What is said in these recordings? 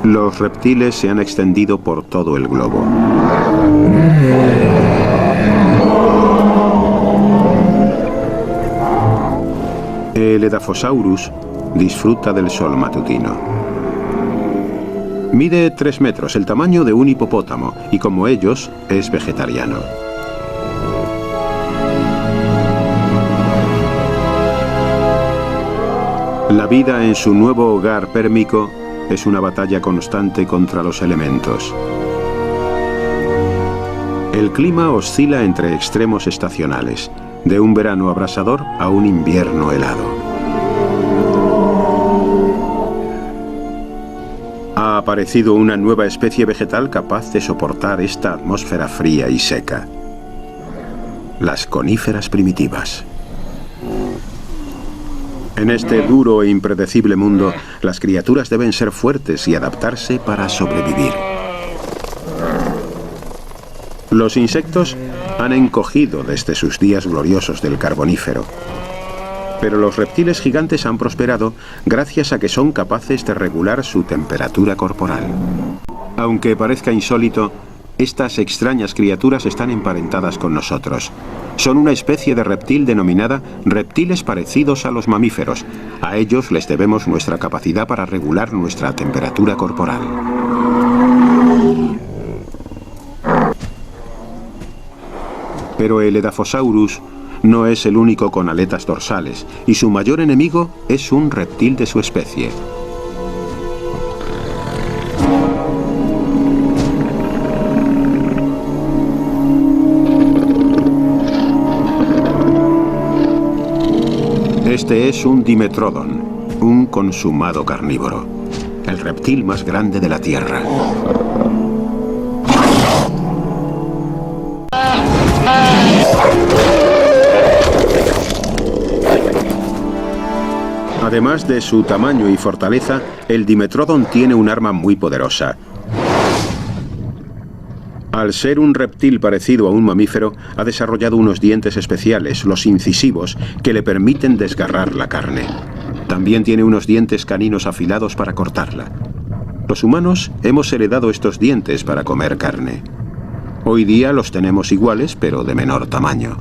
Los reptiles se han extendido por todo el globo. El Edaphosaurus disfruta del sol matutino. Mide 3 metros, el tamaño de un hipopótamo, y como ellos, es vegetariano. La vida en su nuevo hogar pérmico es una batalla constante contra los elementos. El clima oscila entre extremos estacionales, de un verano abrasador a un invierno helado. Ha aparecido una nueva especie vegetal capaz de soportar esta atmósfera fría y seca. Las coníferas primitivas. En este duro e impredecible mundo, las criaturas deben ser fuertes y adaptarse para sobrevivir. Los insectos han encogido desde sus días gloriosos del Carbonífero. Pero los reptiles gigantes han prosperado gracias a que son capaces de regular su temperatura corporal. Aunque parezca insólito, estas extrañas criaturas están emparentadas con nosotros. Son una especie de reptil denominada reptiles parecidos a los mamíferos. A ellos les debemos nuestra capacidad para regular nuestra temperatura corporal. Pero el Edaphosaurus no es el único con aletas dorsales, y su mayor enemigo es un reptil de su especie. Este es un Dimetrodon, un consumado carnívoro, el reptil más grande de la Tierra. Además de su tamaño y fortaleza, el Dimetrodon tiene un arma muy poderosa. Al ser un reptil parecido a un mamífero, ha desarrollado unos dientes especiales, los incisivos, que le permiten desgarrar la carne. También tiene unos dientes caninos afilados para cortarla. Los humanos hemos heredado estos dientes para comer carne. Hoy día los tenemos iguales, pero de menor tamaño.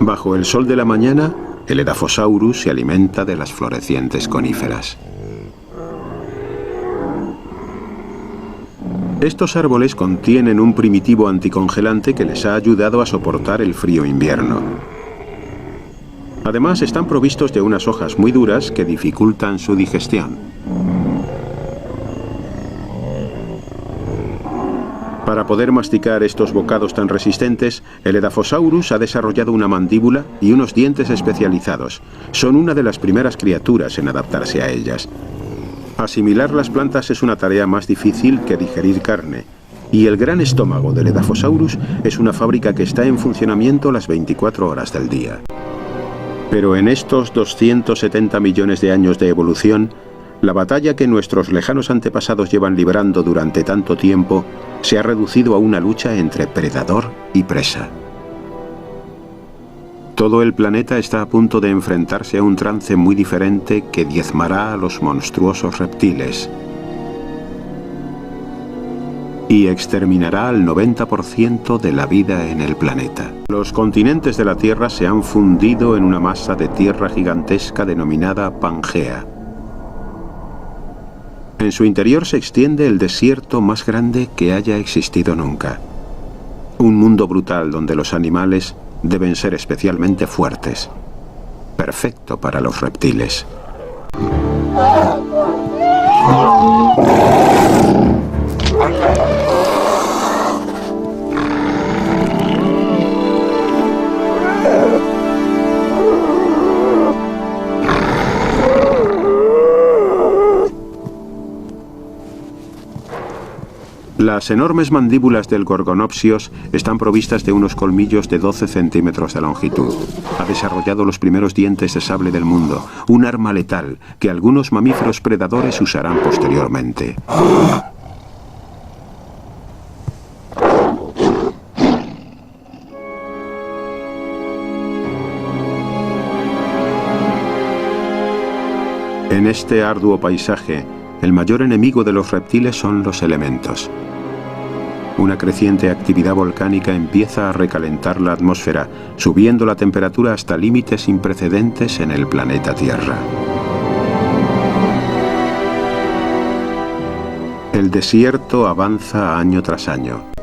Bajo el sol de la mañana, el Edaphosaurus se alimenta de las florecientes coníferas. Estos árboles contienen un primitivo anticongelante que les ha ayudado a soportar el frío invierno. Además, están provistos de unas hojas muy duras que dificultan su digestión. Para poder masticar estos bocados tan resistentes, el Edaphosaurus ha desarrollado una mandíbula y unos dientes especializados. Son una de las primeras criaturas en adaptarse a ellas. Asimilar las plantas es una tarea más difícil que digerir carne, y el gran estómago del Edaphosaurus es una fábrica que está en funcionamiento las 24 horas del día. Pero en estos 270 millones de años de evolución, la batalla que nuestros lejanos antepasados llevan librando durante tanto tiempo se ha reducido a una lucha entre predador y presa. Todo el planeta está a punto de enfrentarse a un trance muy diferente que diezmará a los monstruosos reptiles y exterminará al 90% de la vida en el planeta. Los continentes de la Tierra se han fundido en una masa de tierra gigantesca denominada Pangea. En su interior se extiende el desierto más grande que haya existido nunca. Un mundo brutal donde los animales deben ser especialmente fuertes. Perfecto para los reptiles. Las enormes mandíbulas del Gorgonopsios están provistas de unos colmillos de 12 centímetros de longitud. Ha desarrollado los primeros dientes de sable del mundo, un arma letal que algunos mamíferos predadores usarán posteriormente. En este arduo paisaje, el mayor enemigo de los reptiles son los elementos. Una creciente actividad volcánica empieza a recalentar la atmósfera, subiendo la temperatura hasta límites sin precedentes en el planeta Tierra. El desierto avanza año tras año.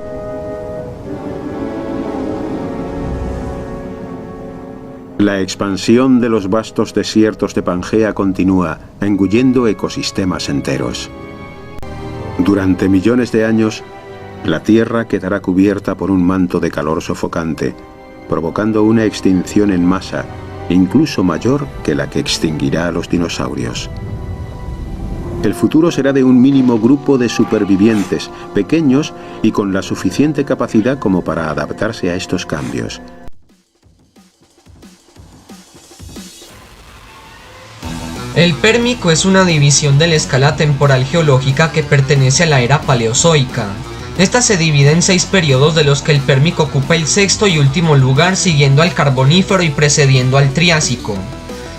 La expansión de los vastos desiertos de Pangea continúa, engullendo ecosistemas enteros. Durante millones de años, la Tierra quedará cubierta por un manto de calor sofocante, provocando una extinción en masa, incluso mayor que la que extinguirá a los dinosaurios. El futuro será de un mínimo grupo de supervivientes, pequeños y con la suficiente capacidad como para adaptarse a estos cambios. El Pérmico es una división de la escala temporal geológica que pertenece a la era paleozoica. Esta se divide en 6 periodos, de los que el Pérmico ocupa el sexto y último lugar, siguiendo al Carbonífero y precediendo al Triásico.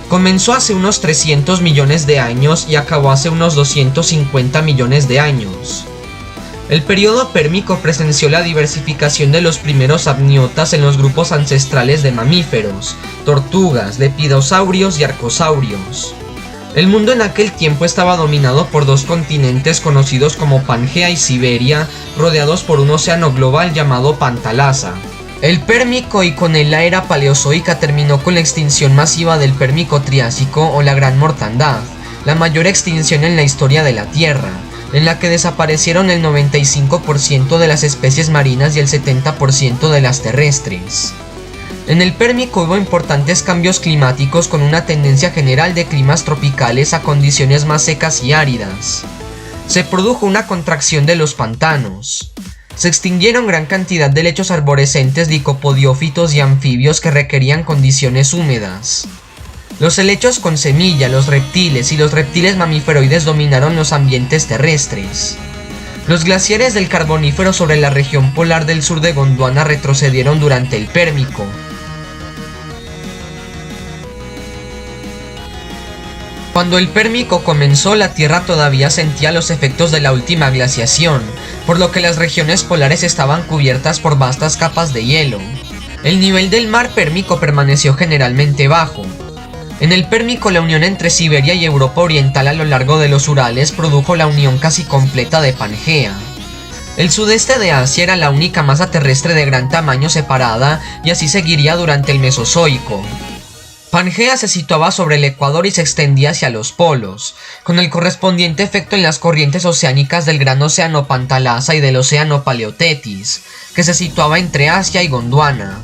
Comenzó hace unos 300 millones de años y acabó hace unos 250 millones de años. El periodo Pérmico presenció la diversificación de los primeros amniotas en los grupos ancestrales de mamíferos, tortugas, lepidosaurios y arcosaurios. El mundo en aquel tiempo estaba dominado por 2 continentes conocidos como Pangea y Siberia, rodeados por un océano global llamado Pantalasa. El Pérmico y con él la era paleozoica terminó con la extinción masiva del Pérmico Triásico o la Gran Mortandad, la mayor extinción en la historia de la Tierra, en la que desaparecieron el 95% de las especies marinas y el 70% de las terrestres. En el Pérmico hubo importantes cambios climáticos, con una tendencia general de climas tropicales a condiciones más secas y áridas. Se produjo una contracción de los pantanos. Se extinguieron gran cantidad de lechos arborescentes, licopodiófitos y anfibios que requerían condiciones húmedas. Los helechos con semilla, los reptiles y los reptiles mamíferoides dominaron los ambientes terrestres. Los glaciares del Carbonífero sobre la región polar del sur de Gondwana retrocedieron durante el Pérmico. Cuando el Pérmico comenzó, la Tierra todavía sentía los efectos de la última glaciación, por lo que las regiones polares estaban cubiertas por vastas capas de hielo. El nivel del mar Pérmico permaneció generalmente bajo. En el Pérmico, la unión entre Siberia y Europa Oriental a lo largo de los Urales produjo la unión casi completa de Pangea. El sudeste de Asia era la única masa terrestre de gran tamaño separada, y así seguiría durante el Mesozoico. Pangea se situaba sobre el ecuador y se extendía hacia los polos, con el correspondiente efecto en las corrientes oceánicas del Gran Océano Pantalasa y del Océano Paleotetis, que se situaba entre Asia y Gondwana.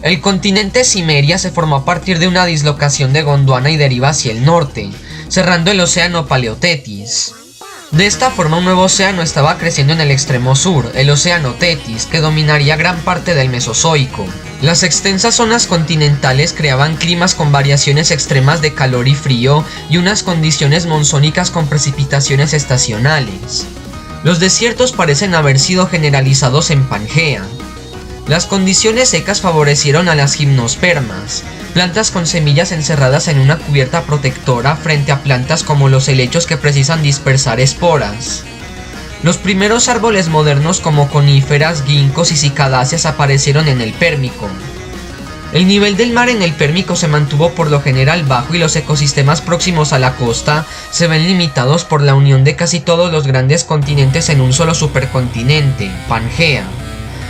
El continente Cimmeria se formó a partir de una dislocación de Gondwana y deriva hacia el norte, cerrando el Océano Paleotetis. De esta forma, un nuevo océano estaba creciendo en el extremo sur, el Océano Tetis, que dominaría gran parte del Mesozoico. Las extensas zonas continentales creaban climas con variaciones extremas de calor y frío y unas condiciones monzónicas con precipitaciones estacionales. Los desiertos parecen haber sido generalizados en Pangea. Las condiciones secas favorecieron a las gimnospermas, plantas con semillas encerradas en una cubierta protectora, frente a plantas como los helechos que precisan dispersar esporas. Los primeros árboles modernos como coníferas, ginkgos y cicadáceas aparecieron en el Pérmico. El nivel del mar en el Pérmico se mantuvo por lo general bajo, y los ecosistemas próximos a la costa se ven limitados por la unión de casi todos los grandes continentes en un solo supercontinente, Pangea.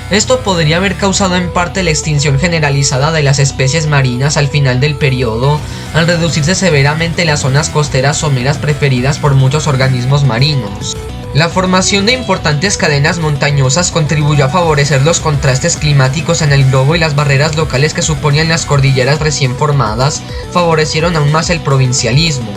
Esto podría haber causado en parte la extinción generalizada de las especies marinas al final del periodo, al reducirse severamente las zonas costeras someras preferidas por muchos organismos marinos. La formación de importantes cadenas montañosas contribuyó a favorecer los contrastes climáticos en el globo, y las barreras locales que suponían las cordilleras recién formadas favorecieron aún más el provincialismo.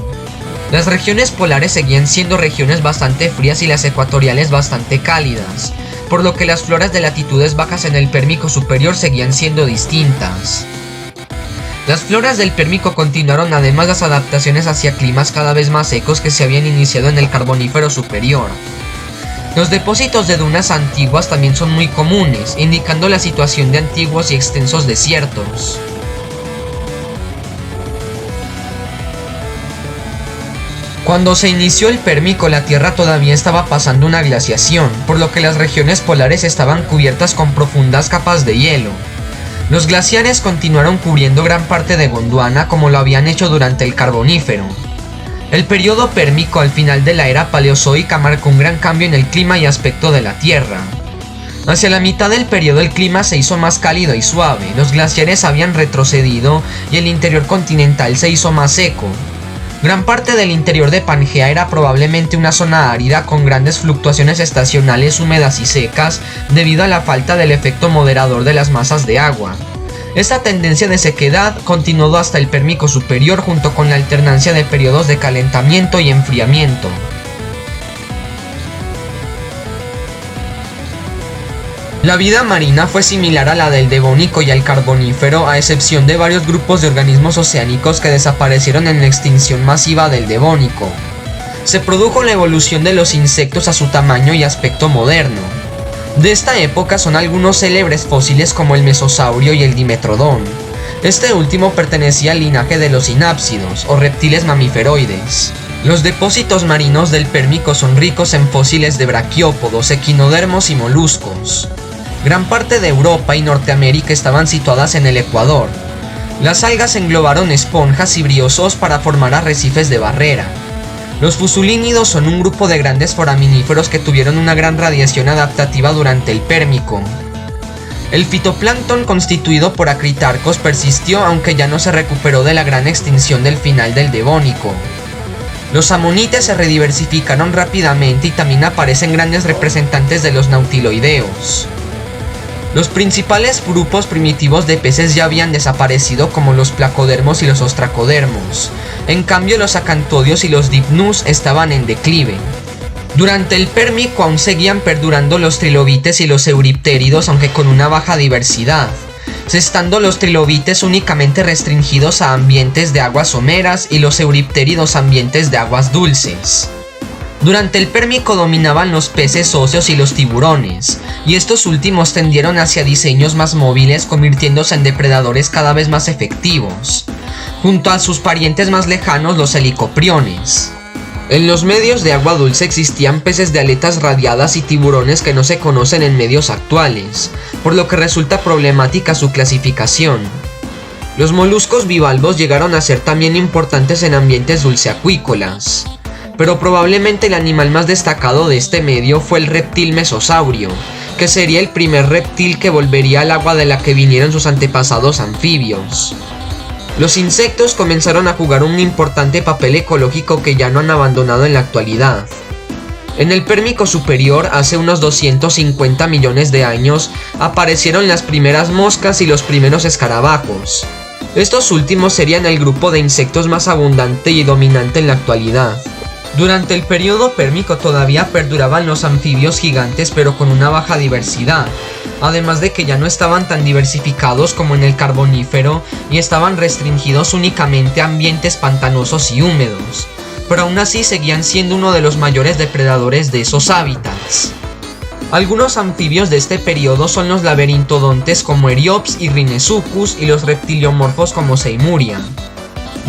Las regiones polares seguían siendo regiones bastante frías y las ecuatoriales bastante cálidas, por lo que las floras de latitudes bajas en el Pérmico superior seguían siendo distintas. Las floras del Pérmico continuaron, además, las adaptaciones hacia climas cada vez más secos que se habían iniciado en el Carbonífero superior. Los depósitos de dunas antiguas también son muy comunes, indicando la situación de antiguos y extensos desiertos. Cuando se inició el Pérmico, la Tierra todavía estaba pasando una glaciación, por lo que las regiones polares estaban cubiertas con profundas capas de hielo. Los glaciares continuaron cubriendo gran parte de Gondwana como lo habían hecho durante el Carbonífero. El periodo Pérmico al final de la era Paleozoica marcó un gran cambio en el clima y aspecto de la Tierra. Hacia la mitad del periodo el clima se hizo más cálido y suave, los glaciares habían retrocedido y el interior continental se hizo más seco. Gran parte del interior de Pangea era probablemente una zona árida con grandes fluctuaciones estacionales húmedas y secas debido a la falta del efecto moderador de las masas de agua. Esta tendencia de sequedad continuó hasta el Pérmico superior junto con la alternancia de periodos de calentamiento y enfriamiento. La vida marina fue similar a la del Devónico y al Carbonífero, a excepción de varios grupos de organismos oceánicos que desaparecieron en la extinción masiva del Devónico. Se produjo la evolución de los insectos a su tamaño y aspecto moderno. De esta época son algunos célebres fósiles como el Mesosaurio y el Dimetrodón. Este último pertenecía al linaje de los sinápsidos, o reptiles mamíferoides. Los depósitos marinos del Pérmico son ricos en fósiles de braquiópodos, equinodermos y moluscos. Gran parte de Europa y Norteamérica estaban situadas en el Ecuador. Las algas englobaron esponjas y briozoos para formar arrecifes de barrera. Los fusulínidos son un grupo de grandes foraminíferos que tuvieron una gran radiación adaptativa durante el Pérmico. El fitoplancton constituido por acritarcos persistió aunque ya no se recuperó de la gran extinción del final del Devónico. Los amonites se rediversificaron rápidamente y también aparecen grandes representantes de los nautiloideos. Los principales grupos primitivos de peces ya habían desaparecido como los placodermos y los ostracodermos. En cambio los acantodios y los dipnus estaban en declive. Durante el Pérmico aún seguían perdurando los trilobites y los euriptéridos aunque con una baja diversidad, estando los trilobites únicamente restringidos a ambientes de aguas someras y los euriptéridos a ambientes de aguas dulces. Durante el Pérmico dominaban los peces óseos y los tiburones, y estos últimos tendieron hacia diseños más móviles, convirtiéndose en depredadores cada vez más efectivos, junto a sus parientes más lejanos, los helicopriones. En los medios de agua dulce existían peces de aletas radiadas y tiburones que no se conocen en medios actuales, por lo que resulta problemática su clasificación. Los moluscos bivalvos llegaron a ser también importantes en ambientes dulceacuícolas, pero probablemente el animal más destacado de este medio fue el reptil mesosaurio, que sería el primer reptil que volvería al agua de la que vinieron sus antepasados anfibios. Los insectos comenzaron a jugar un importante papel ecológico que ya no han abandonado en la actualidad. En el Pérmico superior, hace unos 250 millones de años, aparecieron las primeras moscas y los primeros escarabajos. Estos últimos serían el grupo de insectos más abundante y dominante en la actualidad. Durante el periodo Pérmico todavía perduraban los anfibios gigantes pero con una baja diversidad, además de que ya no estaban tan diversificados como en el Carbonífero y estaban restringidos únicamente a ambientes pantanosos y húmedos, pero aún así seguían siendo uno de los mayores depredadores de esos hábitats. Algunos anfibios de este periodo son los laberintodontes como Eriops y Rhinesuchus y los reptiliomorfos como Seimuria.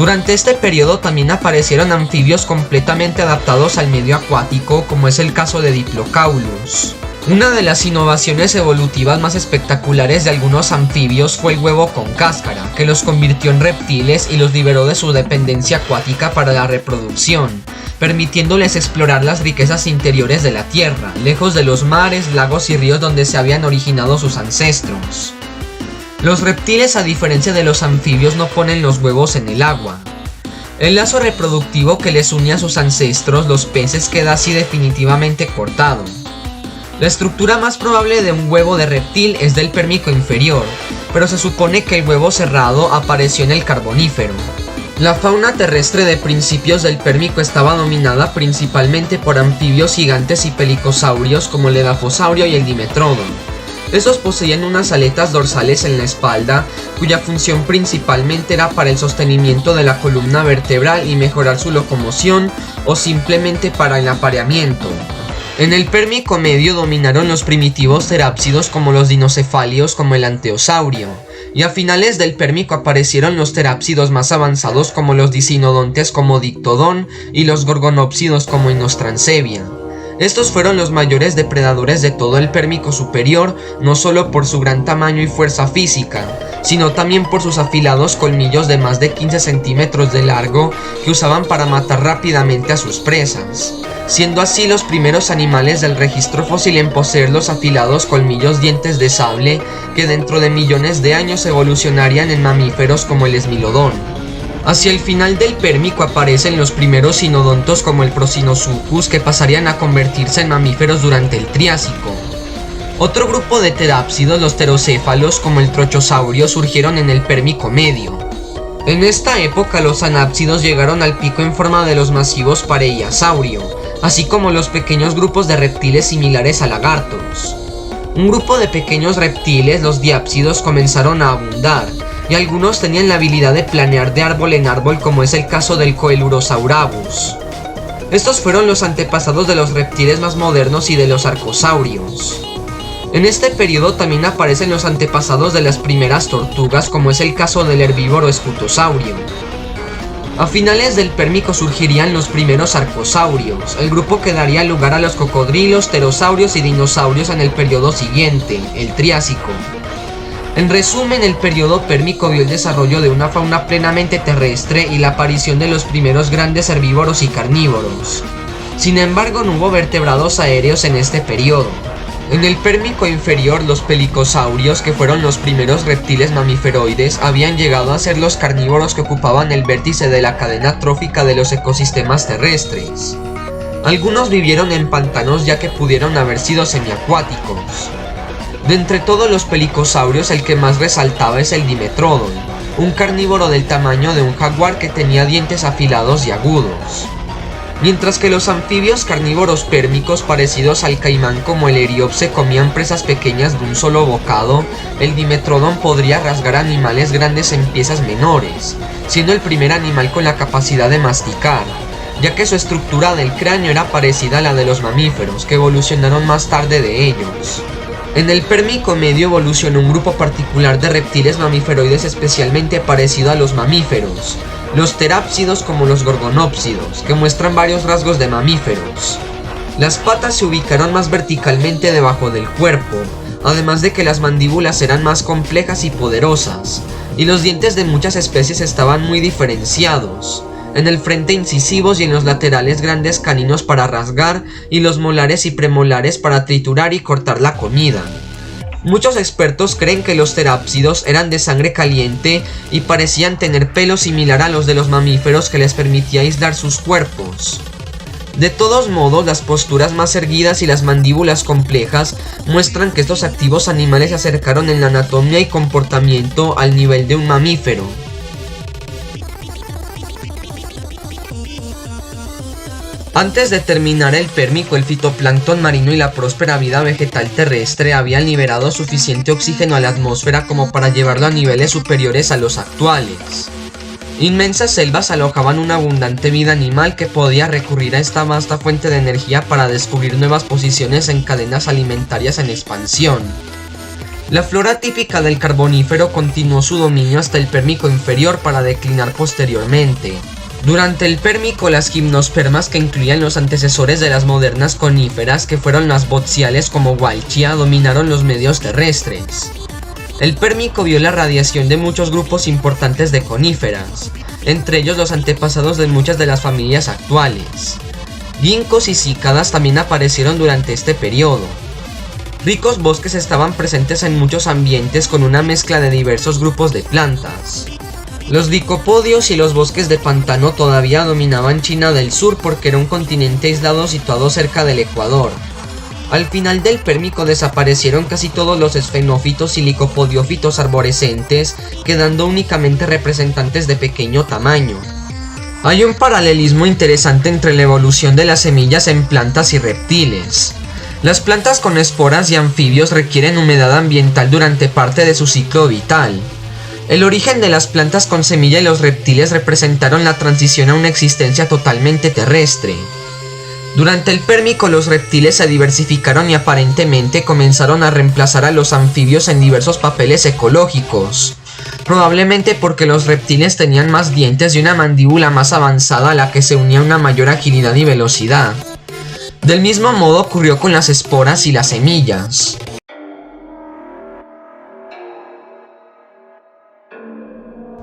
Durante este periodo también aparecieron anfibios completamente adaptados al medio acuático, como es el caso de Diplocaulus. Una de las innovaciones evolutivas más espectaculares de algunos anfibios fue el huevo con cáscara, que los convirtió en reptiles y los liberó de su dependencia acuática para la reproducción, permitiéndoles explorar las riquezas interiores de la tierra, lejos de los mares, lagos y ríos donde se habían originado sus ancestros. Los reptiles, a diferencia de los anfibios, no ponen los huevos en el agua. El lazo reproductivo que les une a sus ancestros, los peces, queda así definitivamente cortado. La estructura más probable de un huevo de reptil es del Pérmico inferior, pero se supone que el huevo cerrado apareció en el Carbonífero. La fauna terrestre de principios del Pérmico estaba dominada principalmente por anfibios gigantes y pelicosaurios como el Edafosaurio y el Dimetrodon. Estos poseían unas aletas dorsales en la espalda, cuya función principalmente era para el sostenimiento de la columna vertebral y mejorar su locomoción, o simplemente para el apareamiento. En el Pérmico medio dominaron los primitivos terápsidos como los dinocefalios como el Anteosaurio, y a finales del Pérmico aparecieron los terápsidos más avanzados como los dicinodontes como Dictodon y los gorgonópsidos como Inostrancevia. Estos fueron los mayores depredadores de todo el Pérmico superior, no solo por su gran tamaño y fuerza física, sino también por sus afilados colmillos de más de 15 centímetros de largo que usaban para matar rápidamente a sus presas, siendo así los primeros animales del registro fósil en poseer los afilados colmillos dientes de sable que dentro de millones de años evolucionarían en mamíferos como el esmilodón. Hacia el final del Pérmico aparecen los primeros sinodontos como el Procinosuchus que pasarían a convertirse en mamíferos durante el Triásico. Otro grupo de terápsidos, los pterocéfalos como el Trochosaurio, surgieron en el Pérmico medio. En esta época los anápsidos llegaron al pico en forma de los masivos Pareiasaurio, así como los pequeños grupos de reptiles similares a lagartos. Un grupo de pequeños reptiles, los diápsidos, comenzaron a abundar, y algunos tenían la habilidad de planear de árbol en árbol, como es el caso del Coelurosaurabus. Estos fueron los antepasados de los reptiles más modernos y de los arcosaurios. En este periodo también aparecen los antepasados de las primeras tortugas, como es el caso del herbívoro Escutosaurio. A finales del Pérmico surgirían los primeros arcosaurios, el grupo que daría lugar a los cocodrilos, pterosaurios y dinosaurios en el periodo siguiente, el Triásico. En resumen, el periodo Pérmico vio el desarrollo de una fauna plenamente terrestre y la aparición de los primeros grandes herbívoros y carnívoros. Sin embargo, no hubo vertebrados aéreos en este periodo. En el Pérmico inferior, los pelicosaurios, que fueron los primeros reptiles mamíferoides, habían llegado a ser los carnívoros que ocupaban el vértice de la cadena trófica de los ecosistemas terrestres. Algunos vivieron en pantanos ya que pudieron haber sido semiacuáticos. De entre todos los pelicosaurios, el que más resaltaba es el Dimetrodon, un carnívoro del tamaño de un jaguar que tenía dientes afilados y agudos. Mientras que los anfibios carnívoros pérmicos parecidos al caimán como el Eriopse comían presas pequeñas de un solo bocado, el Dimetrodon podría rasgar animales grandes en piezas menores, siendo el primer animal con la capacidad de masticar, ya que su estructura del cráneo era parecida a la de los mamíferos, que evolucionaron más tarde de ellos. En el Pérmico medio evolucionó un grupo particular de reptiles mamíferoides especialmente parecido a los mamíferos, los terápsidos como los gorgonópsidos, que muestran varios rasgos de mamíferos. Las patas se ubicaron más verticalmente debajo del cuerpo, además de que las mandíbulas eran más complejas y poderosas, y los dientes de muchas especies estaban muy diferenciados. En el frente incisivos y en los laterales grandes caninos para rasgar y los molares y premolares para triturar y cortar la comida. Muchos expertos creen que los terápsidos eran de sangre caliente y parecían tener pelo similar a los de los mamíferos que les permitía aislar sus cuerpos. De todos modos, las posturas más erguidas y las mandíbulas complejas muestran que estos activos animales se acercaron en la anatomía y comportamiento al nivel de un mamífero. Antes de terminar el Pérmico, el fitoplancton marino y la próspera vida vegetal terrestre habían liberado suficiente oxígeno a la atmósfera como para llevarlo a niveles superiores a los actuales. Inmensas selvas alojaban una abundante vida animal que podía recurrir a esta vasta fuente de energía para descubrir nuevas posiciones en cadenas alimentarias en expansión. La flora típica del Carbonífero continuó su dominio hasta el Pérmico inferior para declinar posteriormente. Durante el Pérmico, las gimnospermas, que incluían los antecesores de las modernas coníferas, que fueron las botsiales como Walchia, dominaron los medios terrestres. El Pérmico vio la radiación de muchos grupos importantes de coníferas, entre ellos los antepasados de muchas de las familias actuales. Ginkgos y cícadas también aparecieron durante este periodo. Ricos bosques estaban presentes en muchos ambientes con una mezcla de diversos grupos de plantas. Los dicopodios y los bosques de pantano todavía dominaban China del Sur porque era un continente aislado situado cerca del Ecuador. Al final del Pérmico desaparecieron casi todos los esfenófitos y licopodiófitos arborescentes, quedando únicamente representantes de pequeño tamaño. Hay un paralelismo interesante entre la evolución de las semillas en plantas y reptiles. Las plantas con esporas y anfibios requieren humedad ambiental durante parte de su ciclo vital. El origen de las plantas con semilla y los reptiles representaron la transición a una existencia totalmente terrestre. Durante el Pérmico los reptiles se diversificaron y aparentemente comenzaron a reemplazar a los anfibios en diversos papeles ecológicos. probablemente porque los reptiles tenían más dientes y una mandíbula más avanzada a la que se unía una mayor agilidad y velocidad. Del mismo modo ocurrió con las esporas y las semillas.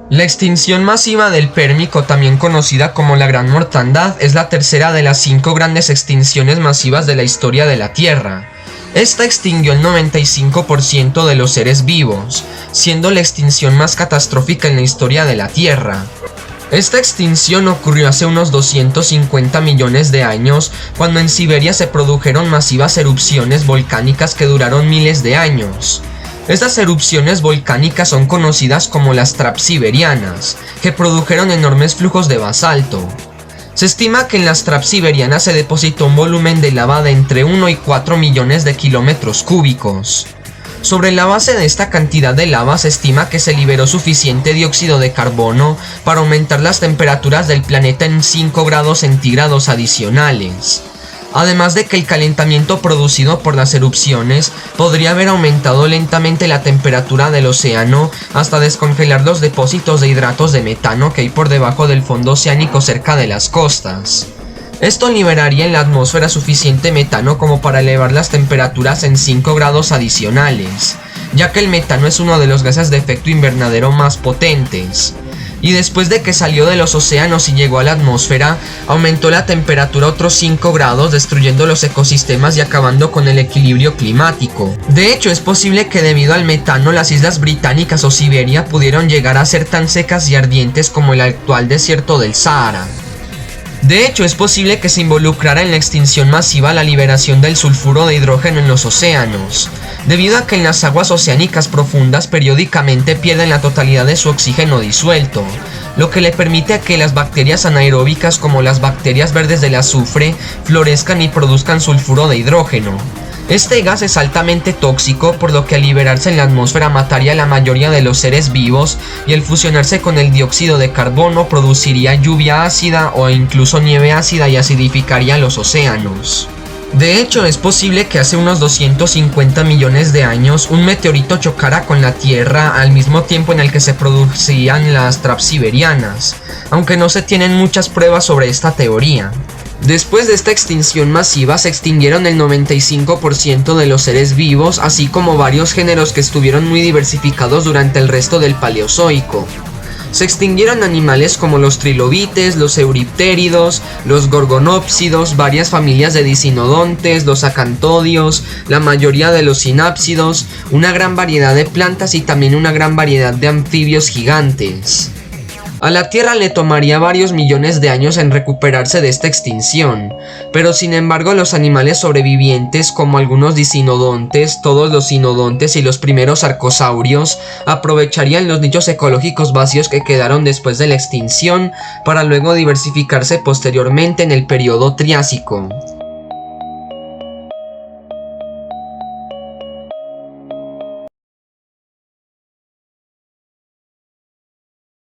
La extinción masiva del Pérmico, también conocida como la Gran Mortandad, es la tercera de las 5 grandes extinciones masivas de la historia de la Tierra. Esta extinguió el 95% de los seres vivos, siendo la extinción más catastrófica en la historia de la Tierra. Esta extinción ocurrió hace unos 250 millones de años, cuando en Siberia se produjeron masivas erupciones volcánicas que duraron miles de años. Estas erupciones volcánicas son conocidas como las Transsiberianas, que produjeron enormes flujos de basalto. Se estima que en las Transsiberianas se depositó un volumen de lava de entre 1 y 4 millones de kilómetros cúbicos. Sobre la base de esta cantidad de lava se estima que se liberó suficiente dióxido de carbono para aumentar las temperaturas del planeta en 5 grados centígrados adicionales. Además de que el calentamiento producido por las erupciones podría haber aumentado lentamente la temperatura del océano hasta descongelar los depósitos de hidratos de metano que hay por debajo del fondo oceánico cerca de las costas. Esto liberaría en la atmósfera suficiente metano como para elevar las temperaturas en 5 grados adicionales, ya que el metano es uno de los gases de efecto invernadero más potentes. Y después de que salió de los océanos y llegó a la atmósfera, aumentó la temperatura otros 5 grados, destruyendo los ecosistemas y acabando con el equilibrio climático. De hecho, es posible que debido al metano las islas británicas o Siberia pudieron llegar a ser tan secas y ardientes como el actual desierto del Sahara. De hecho, es posible que se involucrara en la extinción masiva la liberación del sulfuro de hidrógeno en los océanos, debido a que en las aguas oceánicas profundas periódicamente pierden la totalidad de su oxígeno disuelto, lo que le permite que las bacterias anaeróbicas como las bacterias verdes del azufre florezcan y produzcan sulfuro de hidrógeno. Este gas es altamente tóxico, por lo que al liberarse en la atmósfera mataría a la mayoría de los seres vivos, y al fusionarse con el dióxido de carbono produciría lluvia ácida o incluso nieve ácida y acidificaría los océanos. De hecho, es posible que hace unos 250 millones de años un meteorito chocara con la Tierra al mismo tiempo en el que se producían las Transsiberianas, aunque no se tienen muchas pruebas sobre esta teoría. Después de esta extinción masiva se extinguieron el 95% de los seres vivos, así como varios géneros que estuvieron muy diversificados durante el resto del Paleozoico. Se extinguieron animales como los trilobites, los euriptéridos, los gorgonópsidos, varias familias de dicinodontes, los acantodios, la mayoría de los sinápsidos, una gran variedad de plantas y también una gran variedad de anfibios gigantes. A la Tierra le tomaría varios millones de años en recuperarse de esta extinción, pero sin embargo los animales sobrevivientes, como algunos dicinodontes, todos los sinodontes y los primeros arcosaurios, aprovecharían los nichos ecológicos vacíos que quedaron después de la extinción para luego diversificarse posteriormente en el periodo Triásico.